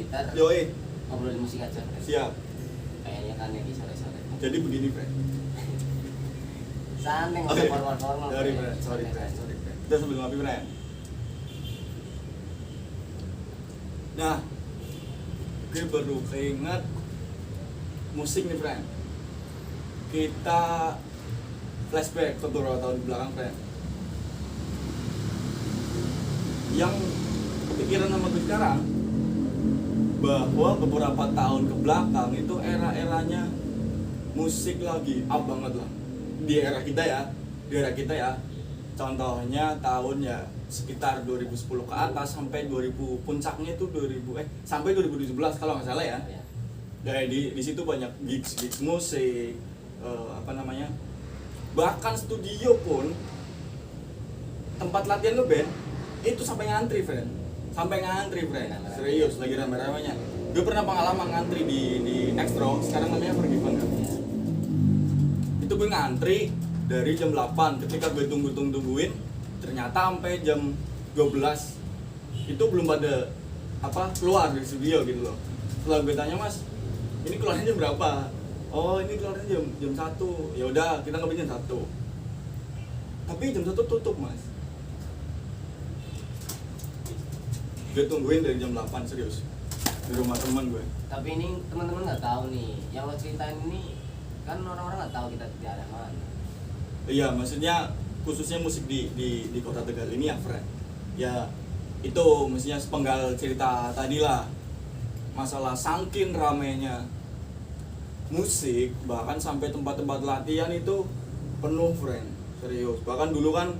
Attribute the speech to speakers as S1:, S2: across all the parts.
S1: gitar.
S2: Yoi.
S1: Ngobrolin musik aja.
S2: Siap.
S1: Kayaknya kan ya di sore-sore.
S2: Jadi begini, Fred.
S1: Santai nggak usah formal-formal.
S2: Sorry, Fred. Sorry, Fred. Kita sambil ngopi, Fred. Nah, gue baru keinget musik nih, Fred. Kita flashback ke beberapa tahun di belakang, Fred. Yang kepikiran sama gue sekarang bahwa beberapa tahun ke belakang itu era-eranya musik lagi up banget lah di era kita ya. Contohnya tahun ya sekitar 2010 ke atas sampai 2000, puncaknya itu sampai 2017 kalau nggak salah ya. Jadi di situ banyak gigs musik, bahkan studio pun tempat latihan ngeband itu sampai ngantri, friend. Serius, lagi rame-ramenya. Gue pernah pengalaman ngantri di Nextro, sekarang namanya Forgiven kan. Itu gue ngantri dari jam 8, ketika gue tungguin, ternyata sampai jam 12 itu belum pada keluar dari studio gitu loh. Setelah gue tanya, Mas, ini keluarnya jam berapa? Oh, ini keluarnya jam 1. Ya udah, kita ngeband jam 1. Tapi jam 1 tutup, Mas. Gue tungguin dari jam 8, serius, di rumah teman gue.
S1: Tapi ini teman-teman nggak tahu nih, yang lo ceritain ini kan orang-orang nggak tahu kita di daerah mana.
S2: Iya, maksudnya khususnya musik di kota Tegal ini ya, Fred. Ya itu maksudnya sepenggal cerita tadi lah. Masalah saking ramenya musik, bahkan sampai tempat-tempat latihan itu penuh, friend. Serius. Bahkan dulu kan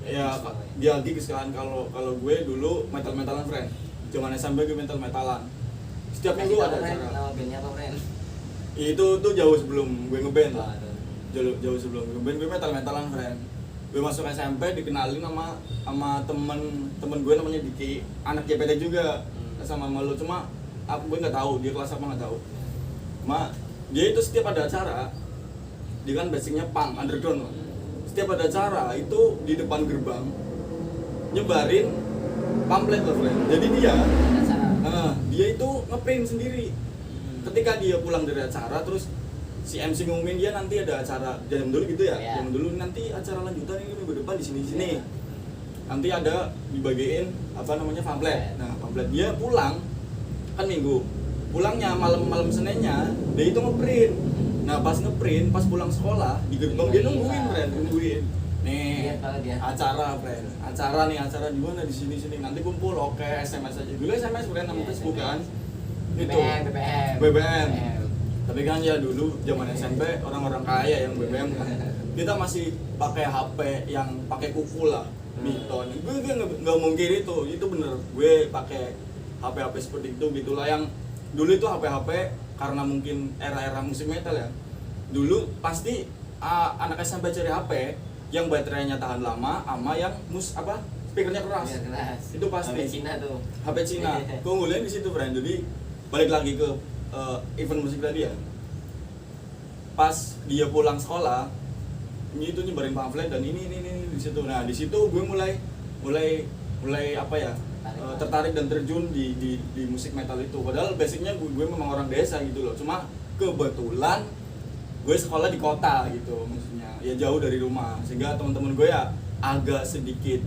S2: ya dia gigs kan, kalau gue dulu metal-metalan, friend. Zaman SMP gue metal-metalan. Setiap minggu ada acara.
S1: Nama bandnya apa, friend?
S2: Itu tuh jauh sebelum gue ngeband lah. Jauh sebelum gue ngeband, gue metal-metalan, friend. Gue masuk SMP dikenalin sama temen gue namanya Diki, anak JPT juga, sama malu, cuma gue nggak tahu dia kelas apa, nggak tahu. Dia itu setiap ada acara, dia kan basicnya punk underground lah. Setiap ada acara itu di depan gerbang nyebarin pamflet loh, friend. Jadi dia itu ngeprint sendiri. Ketika dia pulang dari acara, terus si MC ngumumin dia nanti ada acara jam dulu gitu ya. Jam dulu nanti acara lanjutan ini minggu depan di sini. Nanti ada dibagiin pamflet. Nah, pamflet dia pulang kan Minggu. Pulangnya malam Seninnya dia itu ngeprint. Nah, pas ngeprint, pas pulang sekolah di gerbang dia nungguin. Nih, acara, friend. Acara di mana? Di sini. Nanti kumpul, oke, SMS aja. Dulu SMS, friend, nama Facebook kan. Itu BBM. Tapi kan ya dulu zaman SMP orang-orang kaya yang BBM kan. Kita masih pakai HP yang pakai kuku lah, Miton. Gue nggak mungkin itu bener. Gue pakai HP seperti itu gitulah. Yang dulu itu HP karena mungkin era musik metal ya. Dulu pasti anak SMP cari HP yang baterainya tahan lama sama yang speakernya keras. Itu pasti. HP Cina. Keunggulannya di situ, friend. Jadi balik lagi ke event musik tadi ya. Pas dia pulang sekolah, ini itu nyebarin pamflet dan ini di situ. Nah, di situ gue mulai tertarik dan terjun di musik metal itu. Padahal basicnya gue memang orang desa gitu loh. Cuma kebetulan gue sekolah di kota gitu, maksudnya ya jauh dari rumah, sehingga teman-teman gue ya agak sedikit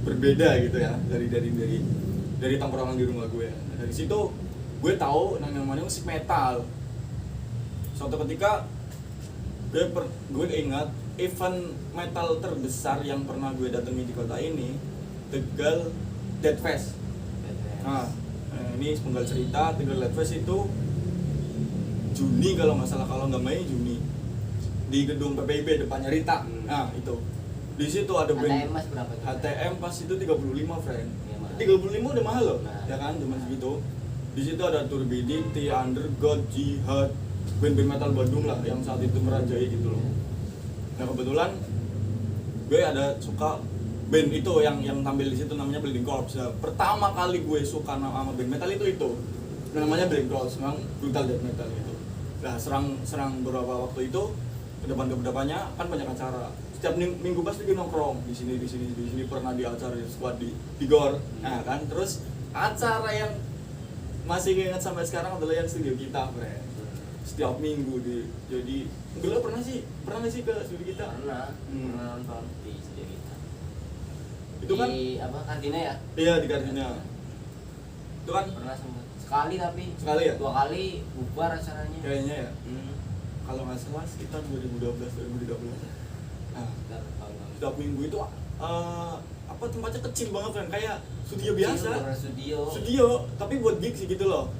S2: berbeda gitu ya dari tongkrongan di rumah gue. Nah, dari situ gue tahu namanya musik metal. Suatu ketika gue ingat event metal terbesar yang pernah gue datangi di kota ini, Tegal Death Fest. Nah, ini sepenggal cerita. Tegal Death Fest itu Juni kalau nggak salah, kalau nggak Mei Juni, di gedung PPIB depannya Rita. Nah itu di situ ada band HTM pas itu 35, friend. 35 udah mahal loh, ya kan, cuma segitu. Di situ ada Turbidity, Undergod, Jihad, band-band metal Bandung lah yang saat itu merajai gitu loh. Nah kebetulan gue ada suka band itu yang tampil di situ, namanya Bleeding Corpse. Nah, pertama kali gue suka sama band metal itu namanya Bleeding Corpse, memang brutal death metal gitu. Nah serang beberapa waktu itu kedepannya kan banyak acara. Setiap minggu pasti gue nongkrong di sini pernah di acara squad di Gor. Nah kan, terus acara yang masih ingat sampai sekarang adalah yang studio kita, friend. Setiap minggu jadi enggak lo pernah nggak sih ke studio kita?
S1: Pernah nonton di studio kita.
S2: Itu kan
S1: di apa Kartina ya?
S2: iya di Kartina. Itu kan
S1: Pernah sekali tapi
S2: sekali ya?
S1: 2 kali bubar acaranya.
S2: Kayaknya ya. Kalau nggak salah sekitar 2012 nah
S1: Ntar tahun-tahun.
S2: setiap minggu itu apa tempatnya kecil banget kan, kayak studio biasa. Studio tapi buat gig sih gitu loh.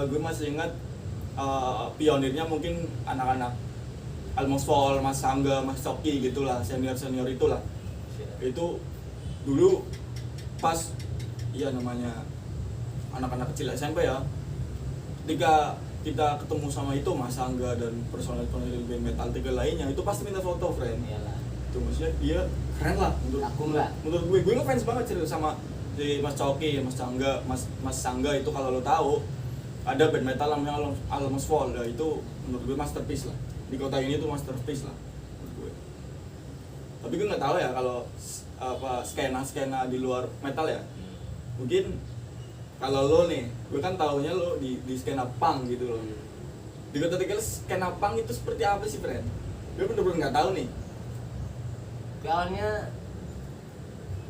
S2: Gue masih ingat pionirnya mungkin anak-anak Almost Fall, Mas Sangga, Mas Coki gitulah, senior itulah. Itu dulu pas iya namanya anak-anak kecil SMP ya, ketika kita ketemu sama itu Mas Angga dan personel band metal tiga lainnya, itu pasti minta foto, friend.
S1: Iyalah.
S2: Itu maksudnya dia keren lah menurut gue ngefans banget cerita sama si Mas Coki, Mas Angga, Mas Sangga itu kalau lo tahu ada band metal namanya Almost Fall, ya itu menurut gue masterpiece lah di kota ini, tuh masterpiece lah menurut gue. Tapi gue nggak tahu ya kalau apa skena di luar metal ya, mungkin kalau lo nih, gue kan taunya lo di skena punk gitu loh. Di Kota Tegal skena punk itu seperti apa sih, friend? Gue bener-bener nggak tahu nih.
S1: Awalnya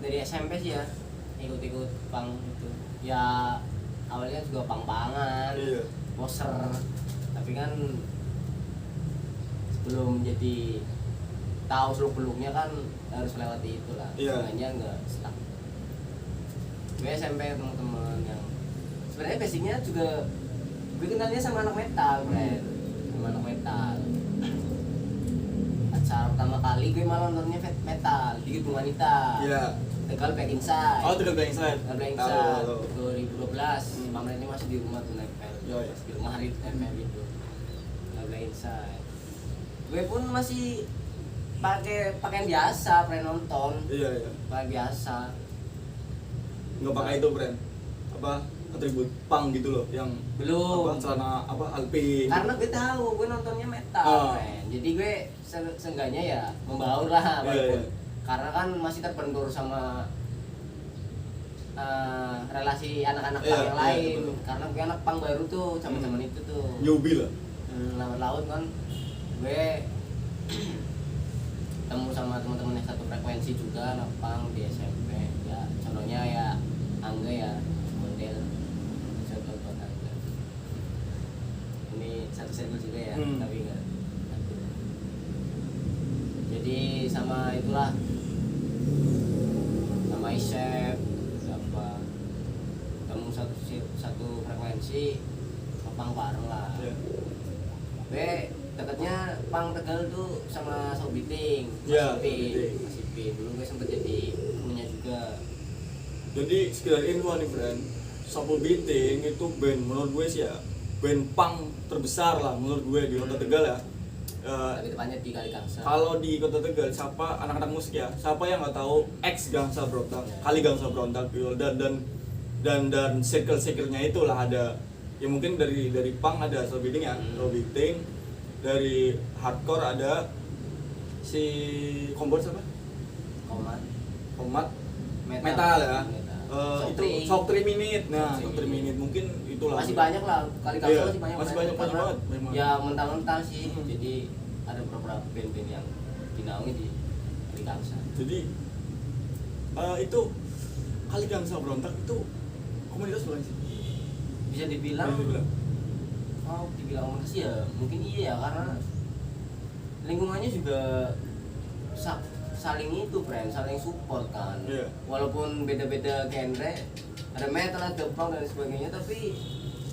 S1: dari SMP sih ya, ikut punk itu. Ya awalnya juga pang-pangan,
S2: Iya.
S1: poser. Tapi kan sebelum jadi tahu seluk-beluknya kan harus lewati itulah.
S2: Iya.
S1: Sebenarnya nggak stuck. Gue SMP teman-teman yang sebenarnya basicnya juga gue kenalnya sama anak metal, sama anak metal. Acara pertama kali gue malah nontonnya metal di Gedung Wanita.
S2: Iya.
S1: Tegal Black Inside.
S2: Oh, Tegal Black Inside.
S1: Tegal Black
S2: Tahu,
S1: Inside.
S2: tahu.
S1: 2012. Pameran ini masih di rumah tuh nempel.
S2: Iya, iya.
S1: Di rumah hari nempel gitu. Tegal Black Inside. Gue pun masih pakai pakaian biasa, nonton.
S2: Iya.
S1: Pakaian biasa.
S2: Nggak pakai itu, friend. Apa atribut punk gitu loh, yang
S1: Belum.
S2: apa celana apa alpin.
S1: Karena gue tahu gue nontonnya metal,
S2: Oh.
S1: jadi gue seenggaknya ya membaur lah, walaupun
S2: Iya.
S1: karena kan masih terbentur sama relasi anak-anak
S2: Iya,
S1: punk yang
S2: iya,
S1: lain.
S2: betul.
S1: Karena gue anak punk baru tuh, zaman itu tuh.
S2: Newbie lah.
S1: Lambat laut kan gue ketemu sama teman-teman yang satu frekuensi juga anak punk di SMP. Ya contohnya ya Angga ya, model satu Angga. Ini satu circle juga ya, tapi enggak. Jadi sama itulah, sama Isep apa ketemu satu frekuensi, pang bareng lah.
S2: Iya.
S1: Gue dekatnya pang Tegal tuh sama Sobiting,
S2: Iya,
S1: Mas Ipin. Dulu gue sempet jadi punya juga.
S2: Jadi sekedar info nih, friend, Sapu Biting itu band menurut gue sih ya band punk terbesar lah menurut gue di Kota Tegal ya.
S1: Tapi depannya di Kali Kangsa.
S2: Kalau di Kota Tegal, siapa anak-anak musik ya, siapa yang nggak tahu ex Gangsa Berontak, Kali Gangsa Berontak gitu, dan circle-nya itulah ada ya, mungkin dari punk ada Sapu Biting ya, Sapu Biting, dari hardcore ada si Kompor siapa? Komat metal ya. Itu Shock 3 Minute. Nah, Shock 3 Minute mungkin itulah.
S1: Masih banyak lah, Kali Kangsa
S2: Iya,
S1: masih
S2: banyak
S1: karena
S2: banget.
S1: ya mentah-mentah sih. Jadi ada beberapa band-band yang dinaungi di Kali Kangsa.
S2: Jadi itu Kali Gangsa Berontak itu komunitas bukan sih?
S1: Bisa dibilang dibilang makasih ya, mungkin iya ya, karena lingkungannya juga saling itu, friend, saling support kan.
S2: Iya.
S1: Walaupun beda-beda genre, ada metal, ada punk dan sebagainya, tapi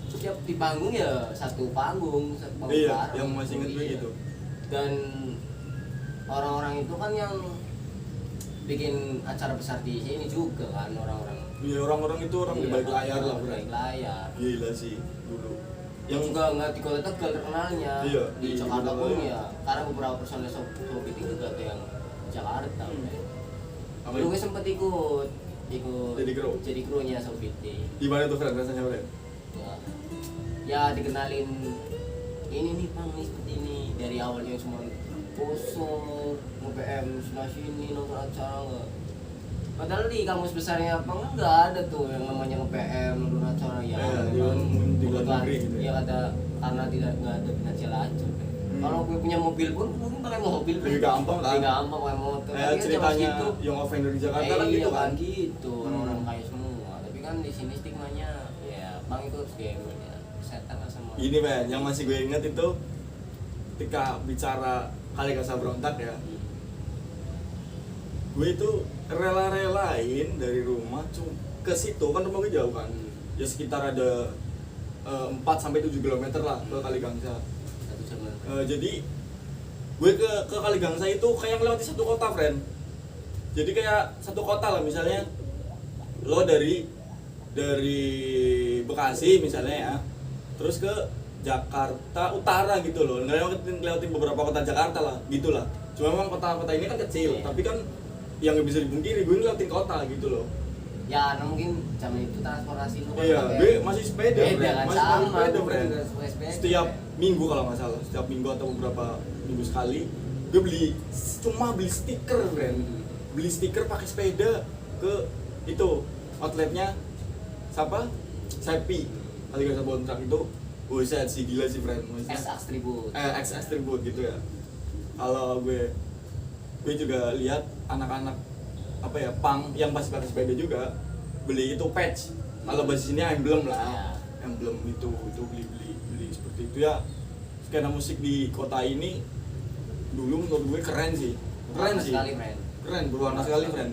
S1: setiap di panggung ya satu panggung
S2: Iya,
S1: bareng.
S2: yang masih inget gue
S1: Iya.
S2: gitu.
S1: Dan orang-orang itu kan yang bikin acara besar di sini juga kan, orang-orang.
S2: Iya, orang-orang itu orang di balik layar lah,
S1: di
S2: bro.
S1: balik layar.
S2: Gila sih dulu.
S1: Yang juga nggak di Kota Tegal terkenalnya,
S2: Iya,
S1: di
S2: di
S1: Jakarta
S2: Kota
S1: pun
S2: Tegal.
S1: ya, karena beberapa personel Sobiting juga ada yang Jakarta.
S2: Apa
S1: Dulu
S2: itu?
S1: gue sempet ikut
S2: Jadi kru?
S1: nya Sobiting.
S2: Di mana tuh, friend, rasanya, friend?
S1: Ya dikenalin ini nih Bang, nih seperti ini, dari awalnya cuma kosong nge-PM sana sini nonton acara nggak. Padahal di kampus besarnya apa nggak ada tuh yang namanya nge-PM nonton acara ya.
S2: Dia
S1: Memang karena nggak ada finansial aja. Kalau gue punya mobil pun mungkin pakai mobil
S2: lebih gampang kan?
S1: lebih gampang pakai motor.
S2: Kayak ceritanya yang offender di Jakarta kan gitu kan?
S1: Gitu, orang-orang kaya semua. Tapi kan di sini stigmanya ya bang itu harus gembel ya, setan lah sama.
S2: Ini Ben, yang masih gue inget itu ketika bicara Kali Kasa Berontak ya, gue itu rela-relain dari rumah ke situ, kan rumah gue jauh kan, ya sekitar ada 4-7 km lah ke Kali Gangsa. Jadi gue ke Kali Gangsa itu kayak melewati satu kota, friend. Jadi kayak satu kota lah, misalnya lo dari Bekasi misalnya ya, terus ke Jakarta Utara gitu loh, ngelewatin beberapa kota Jakarta lah, gitulah. Cuma memang kota-kota ini kan kecil, tapi kan yang nggak bisa dipungkiri gue ngelewatin kota gitu loh.
S1: Ya, nah mungkin zaman itu transportasi lu kan
S2: Iya, gue masih sepeda,
S1: kan
S2: masih
S1: sama,
S2: sepeda, friend.
S1: sepeda.
S2: Setiap minggu kalau nggak salah, setiap minggu atau beberapa minggu sekali, gue cuma beli stiker, friend. Beli stiker pakai sepeda ke itu outletnya siapa? Sepi. Kali Kasa Berontak itu, buset sih, gila sih, friend.
S1: XX Tribute.
S2: XX Tribute gitu ya. Kalau gue juga lihat anak-anak apa ya, punk yang pasti pakai sepeda juga beli itu patch. Kalau bahasa sini emblem lah. Emblem itu beli seperti itu ya. Skena musik di kota ini dulu menurut gue keren sih. Keren sih.
S1: Sekali, friend.
S2: Keren, berwarna sekali, friend.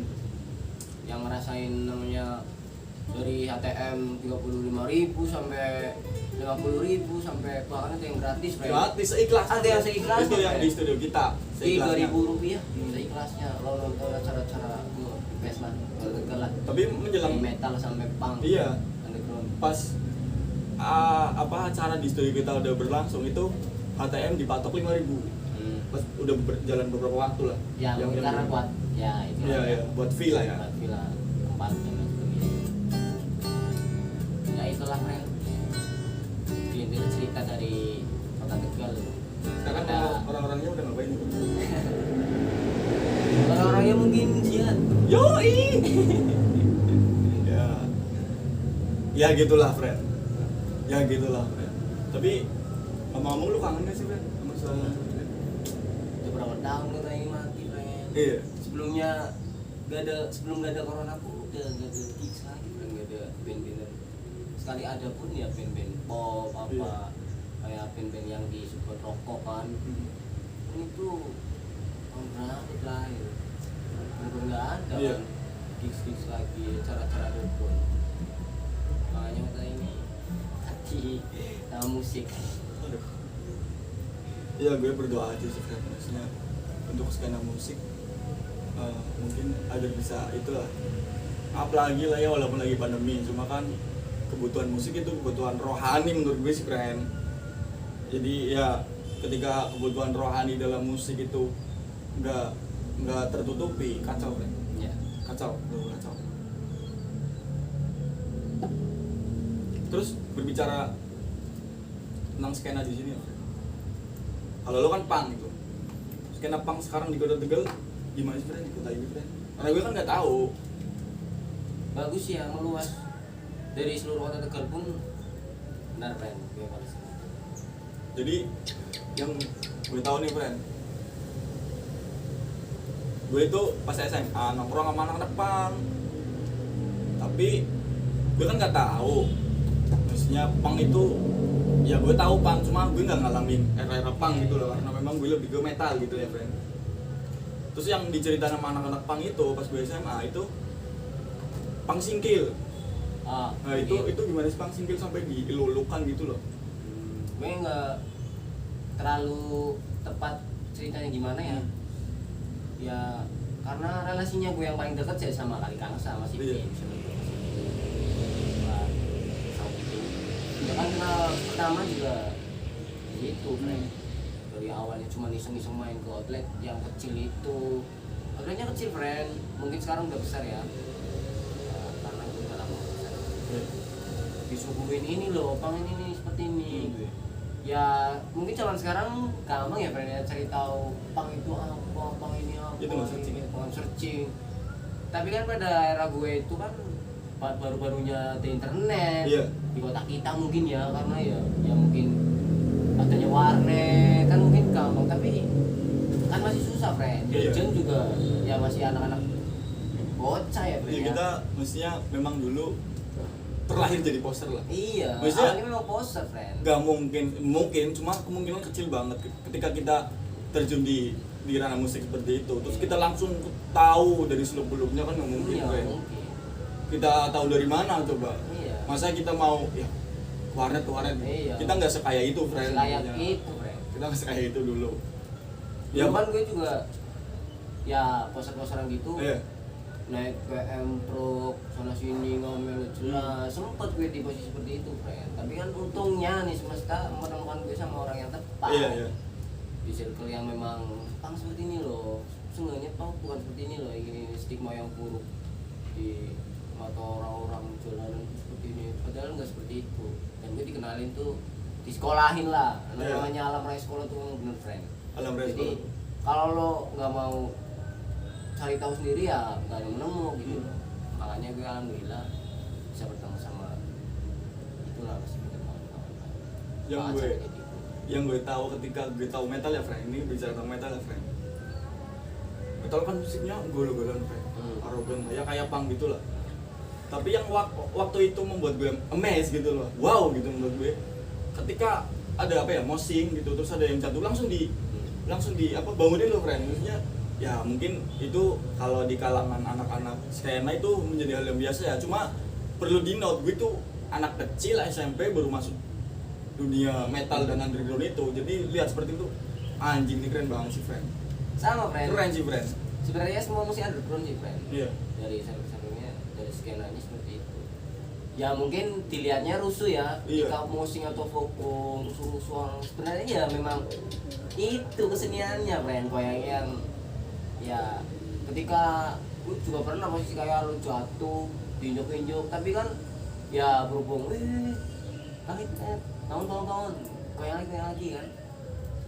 S1: Yang ngerasain namanya dari HTM 35.000 sampai 50.000 sampai bahkan ada yang gratis, friend.
S2: Gratis, seikhlas.
S1: Ada yang seikhlasnya,
S2: Itu yang
S1: friend.
S2: di studio kita. Seikhlasnya.
S1: 3.000 rupiah seikhlasnya. Lo nonton acara-acara gue best lah, Tegal lah.
S2: Tapi menjelang
S1: Dari metal sampai punk.
S2: Iya.
S1: Underground.
S2: Pas acara di studio kita udah berlangsung itu HTM dipatok 5.000. Pas udah berjalan beberapa waktu lah.
S1: Ya, mungkin karena buat ya itu.
S2: Iya, buat feel lah ya.
S1: Buat villa tempat dan lain sebagainya. Ya itulah, friend. Ini cerita dari kota Tegal.
S2: Sekarang orang-orangnya udah ngapain nih?
S1: Orang-orangnya mungkin jihad.
S2: Yoi. Ya gitulah, friend. Ya gitulah, friend. Tapi ngomong-ngomong lu kangen gak sih, friend? Sama soal
S1: Udah berapa tahun kita ini mati, friend.
S2: Iya.
S1: Sebelum gak ada corona pun udah gak ada gigs lagi, friend. Gak ada band-bandan. Sekali ada pun ya band-band pop apa.
S2: Iya.
S1: Kayak band-band yang disebut rokok kan. Ini tuh tahun berapa lahir? Bener-bener gak ada
S2: Iya.
S1: kan. Gigs lagi, cara-cara pun. Makanya kita ini hati sama musik.
S2: Aduh. Ya gue berdoa aja sih, friend. Maksudnya untuk skena musik mungkin agar bisa itulah, apalagi lah ya, walaupun lagi pandemi, cuma kan kebutuhan musik itu kebutuhan rohani menurut gue sih, friend. Jadi ya ketika kebutuhan rohani dalam musik itu nggak tertutupi, kacau, friend.
S1: Ya.
S2: Kacau. Terus berbicara tentang skena di sini, kalau lo kan punk gitu, skena punk sekarang di Kota Tegal gimana sih, friend, di kota ini, friend? Karena gue kan nggak tahu.
S1: Bagus ya, meluas dari seluruh kota Tegal pun benar, friend. Gue balas.
S2: Jadi yang gue tahu nih, friend, gue itu pas SMA nongkrong sama anak-anak punk, tapi gue kan nggak tahu maksudnya punk itu, ya gue tahu punk, cuma gue nggak ngalamin era-era punk gitu loh, karena memang gue lebih ke metal gitu ya, friend. Terus yang diceritain sama anak-anak punk itu pas gue SMA itu punk singkil. Nah itu gimana sih punk singkil sampai dilulukan gitu loh?
S1: Gue nggak terlalu tepat ceritanya gimana ya. Ya karena relasinya gue yang paling dekat sih sama Kali Kangsa, sama si
S2: Iya.
S1: Pin. Ya kan kenal pertama juga itu, friend. Dari awalnya cuma iseng-iseng main ke outlet yang kecil itu. Outletnya kecil, friend. Mungkin sekarang udah besar ya. Karena itu udah lama besar. Disuguhin ini loh, pang ini seperti ini. Ya mungkin zaman sekarang gampang ya, friend, ya cari tahu pang itu apa, pang ini apa.
S2: Itu nggak searching.
S1: Bukan searching. Tapi kan pada era gue itu kan baru-barunya di internet.
S2: Iya.
S1: Di kota kita mungkin ya, karena ya mungkin adanya warnet kan mungkin gampang, tapi kan masih susah, friend.
S2: Iya.
S1: Legend juga ya masih anak-anak bocah ya, friend.
S2: Jadi kita mestinya memang dulu terlahir jadi poser lah.
S1: Iya,
S2: Maksudnya-
S1: awalnya memang poser, friend.
S2: Gak mungkin cuma kemungkinan kecil banget ketika kita terjun di ranah musik seperti itu, terus kita langsung tahu dari seluk-beluknya kan nggak mungkin,
S1: Iya,
S2: Bre.
S1: mungkin.
S2: Kita tahu dari mana coba?
S1: Iya.
S2: Masa kita mau ya warnet.
S1: Iya.
S2: Kita nggak sekaya itu, friend.
S1: Layak
S2: Ya.
S1: itu, friend.
S2: Kita nggak sekaya itu dulu.
S1: Ya kan gue juga ya poser-poseran gitu.
S2: Iya.
S1: Naik ke M-Pro sana sini ngomel jelas, sempet gue di posisi seperti itu, friend. Tapi kan untungnya nih semesta menemukan gue sama orang yang tepat.
S2: Iya.
S1: Di circle yang memang pang seperti ini loh, seenggaknya pang bukan seperti ini loh, ini stigma yang buruk di mata orang-orang jalanan seperti ini, padahal nggak seperti itu. Dan gue dikenalin tuh disekolahin lah.
S2: Iya.
S1: Namanya alam raya sekolah tuh memang bener, friend.
S2: Alam raya
S1: Jadi
S2: sekolah.
S1: kalau lo nggak mau cari tahu sendiri ya nggak ada menemu gitu. Makanya gue alhamdulillah bisa bertemu sama itulah masih kita kawan-kawan.
S2: Yang
S1: Bahasa
S2: gue-
S1: kayak gitu.
S2: Yang gue tahu ketika gue tahu metal ya, friend. Ini bicara tentang metal ya, friend. Metal kan musiknya golo-golan, friend. Arogan, ya kayak punk gitu lah. Tapi yang waktu itu membuat gue amazed gitu loh, wow gitu membuat gue. Ketika ada apa ya, moshing gitu, terus ada yang jatuh langsung di apa, bangunin lo, friend. Maksudnya ya mungkin itu kalau di kalangan anak-anak skena itu menjadi hal yang biasa ya. Cuma perlu di note, gue tuh anak kecil SMP baru masuk dunia metal dan underground itu. Jadi lihat seperti itu, anjing ini keren banget sih, friend.
S1: Sama, friend.
S2: Keren sih, friend.
S1: Sebenarnya semua musik underground sih, friend.
S2: Iya.
S1: Dari samping-sampingnya, dari skenanya seperti itu. Ya mungkin dilihatnya rusuh ya,
S2: Iya.
S1: ketika musik atau vokal rusuh-rusuhan. Sebenarnya ya memang itu keseniannya, friend. Kayak yang ya ketika gue juga pernah posisi kayak lu jatuh, diinjok-injok, tapi kan ya berhubung, langit tahun-tahun, kayak lagi kan,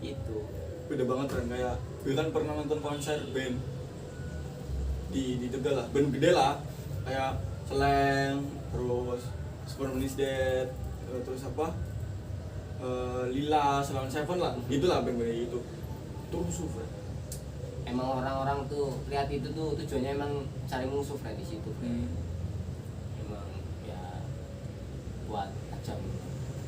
S1: itu.
S2: Beda banget, friend. Kayak gue kan pernah nonton konser band di Tegal lah, band gede lah, kayak Slang, terus Superman is Dead, terus apa, Lila, Salon Seven lah, itulah band-band itu. Itu rusuh, friend.
S1: Emang orang-orang tuh lihat itu tuh tujuannya emang cari musuh, friend, di situ, friend. Emang ya buat ajang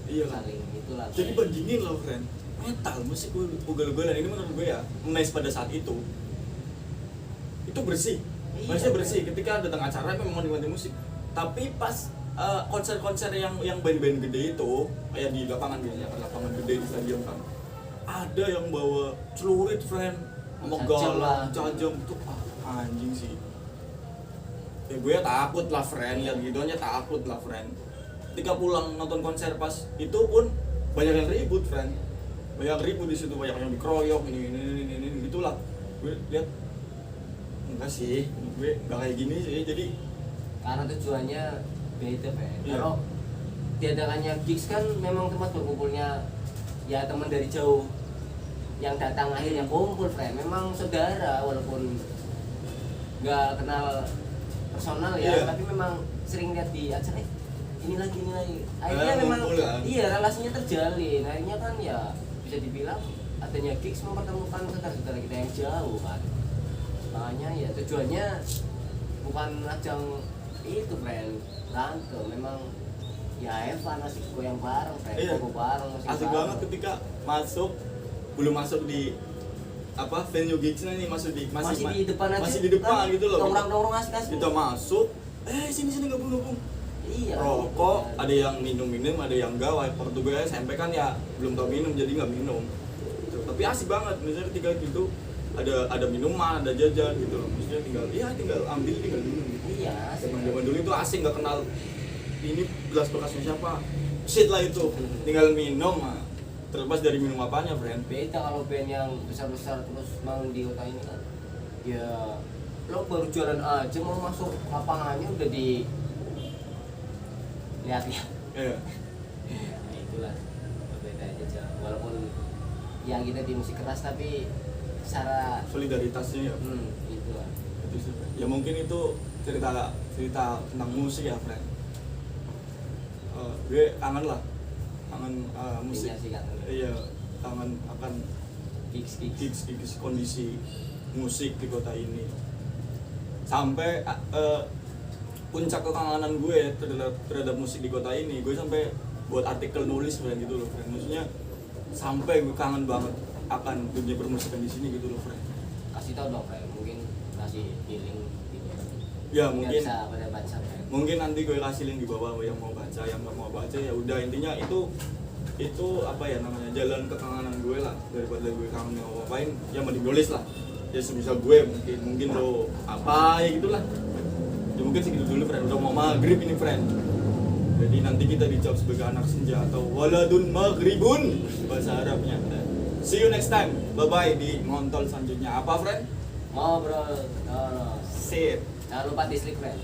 S2: Iya kan.
S1: saling itulah.
S2: Jadi bandingin loh, friend. Metal, musik ugal-ugalan ini menurut gue ya, mes pada saat itu bersih.
S1: Iya,
S2: Maksudnya bersih.
S1: friend.
S2: Ketika datang acara memang nikmati musik. Tapi pas konser-konser yang band-band gede itu, kayak di lapangan biasanya, kan lapangan gede di stadion kan, ada yang bawa celurit, friend, sama
S1: Cajam lah.
S2: cajam itu anjing sih. Ya gue takut lah, friend, lihat gitu aja takut lah, friend. Ketika pulang nonton konser pas itu pun banyak yang ribut, friend. Banyak ribut di situ, banyak yang dikeroyok ini gitulah. Gue lihat enggak sih, gue enggak kayak gini sih. Jadi
S1: Karena tujuannya beda, friend.
S2: Iya.
S1: Kalau diadakannya gigs kan memang tempat berkumpulnya ya teman dari jauh yang datang akhirnya kumpul, friend. Memang saudara walaupun nggak kenal personal ya,
S2: Iya.
S1: tapi memang sering lihat di acara ini lagi akhirnya memang
S2: ngumpul kan?
S1: iya relasinya terjalin. Akhirnya kan ya bisa dibilang adanya gigs mempertemukan saudara-saudara kita yang jauh kan. Makanya ya tujuannya bukan ajang itu, friend, berantem. Memang ya Evan asik goyang bareng, friend,
S2: Iya.
S1: gogo bareng, musik
S2: asik
S1: bareng.
S2: banget ketika belum masuk di apa venue gigsnya nih, masih di
S1: depan aja,
S2: masih di depan gitu loh.
S1: nongkrong asik-asik.
S2: Kita masuk, sini gabung.
S1: Iya,
S2: Rokok,
S1: iya.
S2: ada yang minum, ada yang enggak. Waktu gue SMP kan ya belum tau minum, jadi nggak minum. Gitu. Tapi asik banget, misalnya ketika gitu ada minuman, ada jajan gitu loh. Maksudnya tinggal ambil, tinggal minum. Gitu.
S1: Iya, asik.
S2: Zaman dulu itu asing, nggak kenal ini gelas bekasnya siapa. Shit lah itu, tinggal minum. Terlepas dari minum apanya, friend.
S1: Beda kalau band yang besar-besar terus mau di kota ini kan, ya lo baru jualan aja mau masuk lapangannya udah di lihat-lihat.
S2: Iya.
S1: Nah, itulah berbeda aja Jam. Walaupun ya kita di musik keras tapi secara
S2: Solidaritasnya ya.
S1: itulah.
S2: Itu sih, Friend. Ya mungkin itu cerita cerita tentang musik ya friend. Gue kangen lah, kangen musik.
S1: Iya sih kangen.
S2: Iya, kangen akan
S1: Gigs.
S2: kondisi musik di kota ini. Sampai puncak kekangenan gue terhadap musik di kota ini, gue sampai buat artikel nulis friend gitu loh friend. Maksudnya sampai gue kangen banget akan dunia permusikan di sini gitu loh friend.
S1: Kasih tau dong friend, mungkin kasih link gitu.
S2: Ya
S1: Biar
S2: mungkin
S1: bisa pada baca friend.
S2: mungkin nanti gue kasih link di bawah yang mau baca, yang nggak mau baca ya udah, intinya itu apa ya namanya, jalan kekangenan gue lah. Daripada gue kangen mau ngapain ya mending nulis lah ya sebisa gue. Mungkin lo apa ya gitulah ya, mungkin segitu dulu friend. Udah mau maghrib ini friend, jadi nanti kita dijawab sebagai anak senja atau waladun maghribun bahasa Arabnya. See you next time, bye bye di ngontol selanjutnya. Apa friend?
S1: Ngobrol.
S2: Sip.
S1: Jangan lupa dislike friend.